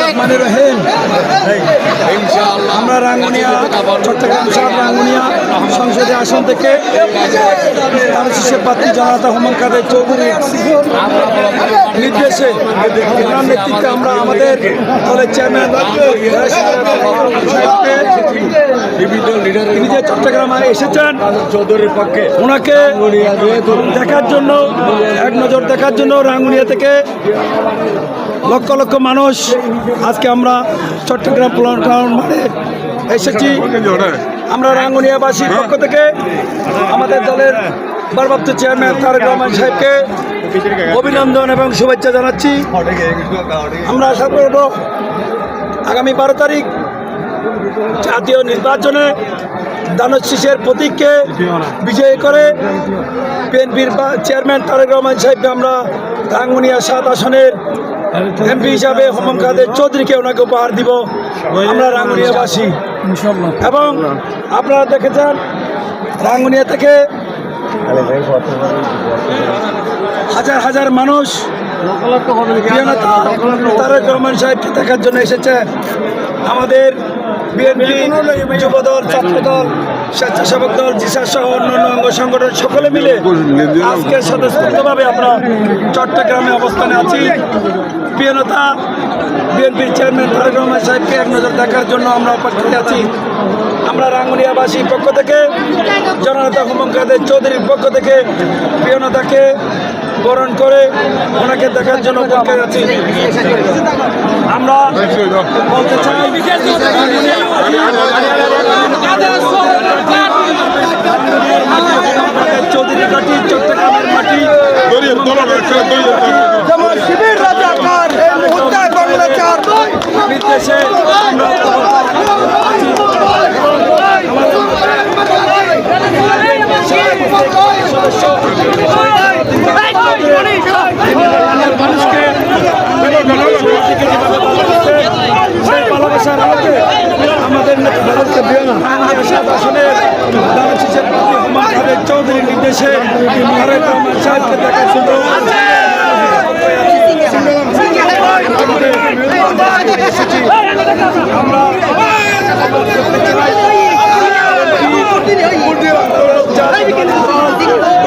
রহমানির রহিম। আমরা রাঙ্গুনিয়া চট্টগ্রাম শহর রাঙ্গুনিয়া সংসদীয় আসন থেকে তার শীর্ষে প্রার্থী জনতা হুমায়ুন কাদের চৌধুরীর নির্দেশে ওনার নেতৃত্বে আমরা আমাদের দলের চেয়ারম্যান তিনি যে চট্টগ্রামে এসেছেন চৌধুরীর পক্ষে ওনাকে দেখার জন্য এক নজর দেখার জন্য রাঙ্গুনিয়া থেকে লক্ষ লক্ষ মানুষ আজকে আমরা চট্টগ্রাম প্ল্যান মানে এসেছি। আমরা রাঙ্গুনিয়াবাসীর পক্ষ থেকে আমাদের দলের ভারপ্রাপ্ত চেয়ারম্যান তারেক রহমান সাহেবকে অভিনন্দন এবং শুভেচ্ছা জানাচ্ছি। আমরা আশা করব আগামী 12 তারিখ জাতীয় নির্বাচনে দানব শীষের প্রতীককে বিজয়ী করে বিএনপির চেয়ারম্যান তারেক রহমান সাহেবকে আমরা রাঙ্গুনিয়া 7 আসনের এমপি হিসাবে হুমায়ুন কাদের চৌধুরীকে ওনাকে উপহার দিব আমরা রাঙ্গুনিয়াবাসী। এবং আপনারা দেখেছেন রাঙ্গুনিয়া থেকে হাজার হাজার মানুষ তারেক রহমান সাহেবকে দেখার জন্য এসেছে। আমাদের বিএনপি, যুবদল, ছাত্রদল, স্বেচ্ছাসেবক দল, জিসার সহ অন্যান্য অঙ্গ সংগঠন সকলে মিলে আজকে স্বতঃস্ফূর্তভাবে আমরা চট্টগ্রামে অবস্থানে আছি। প্রিয় নেতা বিএনপির চেয়ারম্যান তারেক রহমান সাহেবকে এক নজর দেখার জন্য আমরা অপেক্ষায় আছি। আমরা রাঙ্গুনিয়াবাসীর পক্ষ থেকে জননেতা হুমায়ুন কাদের চৌধুরীর পক্ষ থেকে প্রিয় নেতাকে বরণ করে ওনাকে দেখার জন্য অপেক্ষায় আছি। আমরা বলতে চাই চৌধুরী ঘাটি চট্টগ্রামের মাটি নির্দেশে মানুষকে ভালোবাসার আলোকে আমাদের আসনের হুমায়ুন কাদের চৌধুরীর নির্দেশে তারেক রহমান সাহেবকে দেখার জন্য আমরা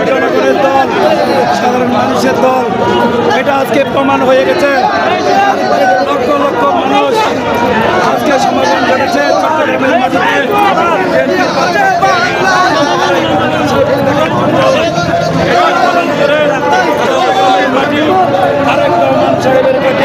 জনগণের দল, সাধারণ মানুষের দল, এটা আজকে প্রমাণ হয়ে গেছে। লক্ষ লক্ষ মানুষ আজকে সমাগম করেছে চট্টগ্রামের মাটিতে। তারেক রহমান সাহেবের মাটি